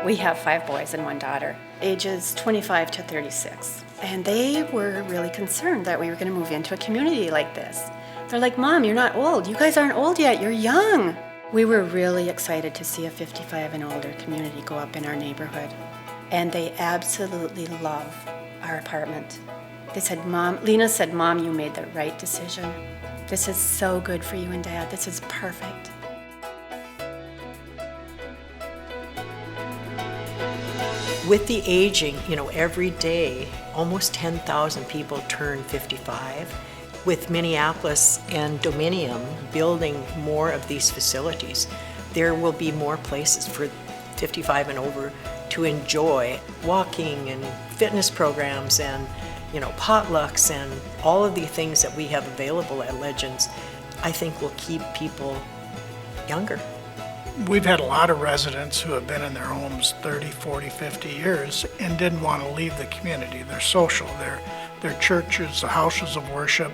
We have 5 boys and 1 daughter, ages 25 to 36. And they were really concerned that we were going to move into a community like this. They're like, Mom, you're not old. You guys aren't old yet. You're young. We were really excited to see a 55 and older community go up in our neighborhood. And they absolutely love our apartment. They said, Lena said, Mom, you made the right decision. This is so good for you and Dad. This is perfect. With the aging, every day, almost 10,000 people turn 55. With Minneapolis and Dominium building more of these facilities, there will be more places for 55 and over to enjoy walking and fitness programs and, potlucks and all of the things that we have available at Legends, I think will keep people younger. We've had a lot of residents who have been in their homes 30, 40, 50 years and didn't want to leave the community. They're social, their churches, the houses of worship,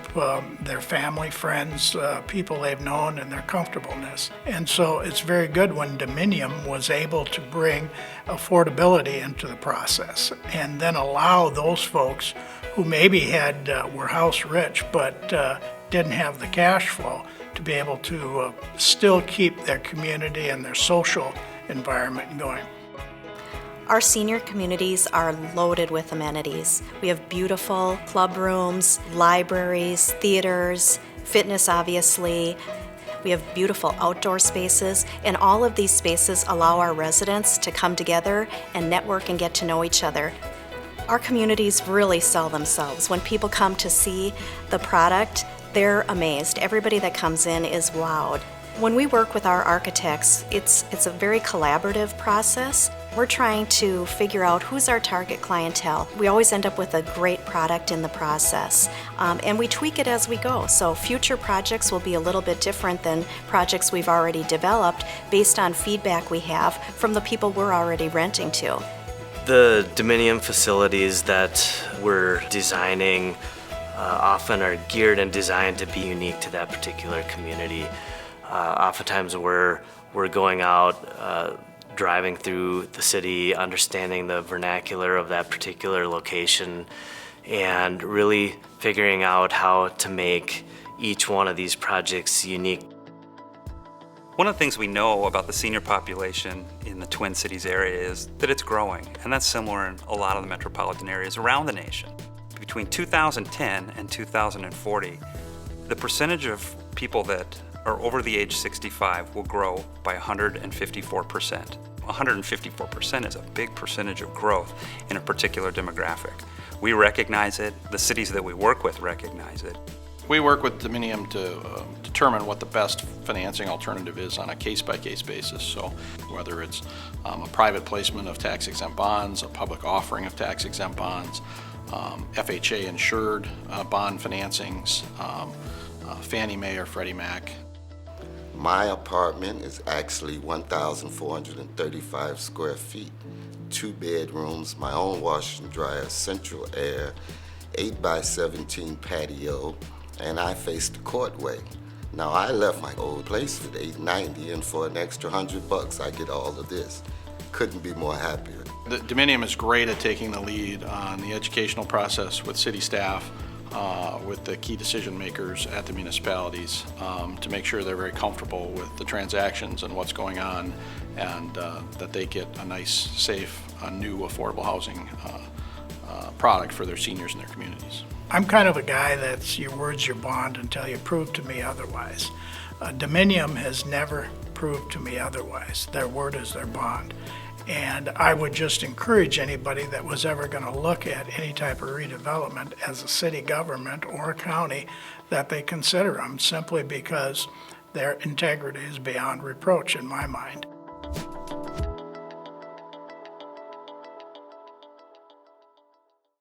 their family, friends, people they've known, and their comfortableness. And so it's very good when Dominium was able to bring affordability into the process and then allow those folks who maybe were house rich but didn't have the cash flow to be able to still keep their community and their social environment going. Our senior communities are loaded with amenities. We have beautiful club rooms, libraries, theaters, fitness obviously. We have beautiful outdoor spaces, and all of these spaces allow our residents to come together and network and get to know each other. Our communities really sell themselves. When people come to see the product, they're amazed. Everybody that comes in is wowed. When we work with our architects, it's a very collaborative process. We're trying to figure out who's our target clientele. We always end up with a great product in the process, and we tweak it as we go. So future projects will be a little bit different than projects we've already developed based on feedback we have from the people we're already renting to. The Dominium facilities that we're designing often are geared and designed to be unique to that particular community. Oftentimes we're going out, driving through the city, understanding the vernacular of that particular location, and really figuring out how to make each one of these projects unique. One of the things we know about the senior population in the Twin Cities area is that it's growing, and that's similar in a lot of the metropolitan areas around the nation. Between 2010 and 2040, the percentage of people that are over the age 65 will grow by 154%. 154% is a big percentage of growth in a particular demographic. We recognize it, the cities that we work with recognize it. We work with Dominium to determine what the best financing alternative is on a case-by-case basis. So whether it's a private placement of tax-exempt bonds, a public offering of tax-exempt bonds, FHA insured bond financings, Fannie Mae or Freddie Mac. My apartment is actually 1,435 square feet, 2 bedrooms, my own washer and dryer, central air, 8x17 patio, and I face the courtway. Now I left my old place for $890, and for an extra $100 I get all of this. Couldn't be more happier. The Dominium is great at taking the lead on the educational process with city staff, with the key decision makers at the municipalities to make sure they're very comfortable with the transactions and what's going on, and that they get a nice, safe, new affordable housing product for their seniors in their communities. I'm kind of a guy that's your word's your bond until you prove to me otherwise. Dominium has never proved to me otherwise. Their word is their bond. And I would just encourage anybody that was ever going to look at any type of redevelopment as a city government or a county that they consider them, simply because their integrity is beyond reproach in my mind.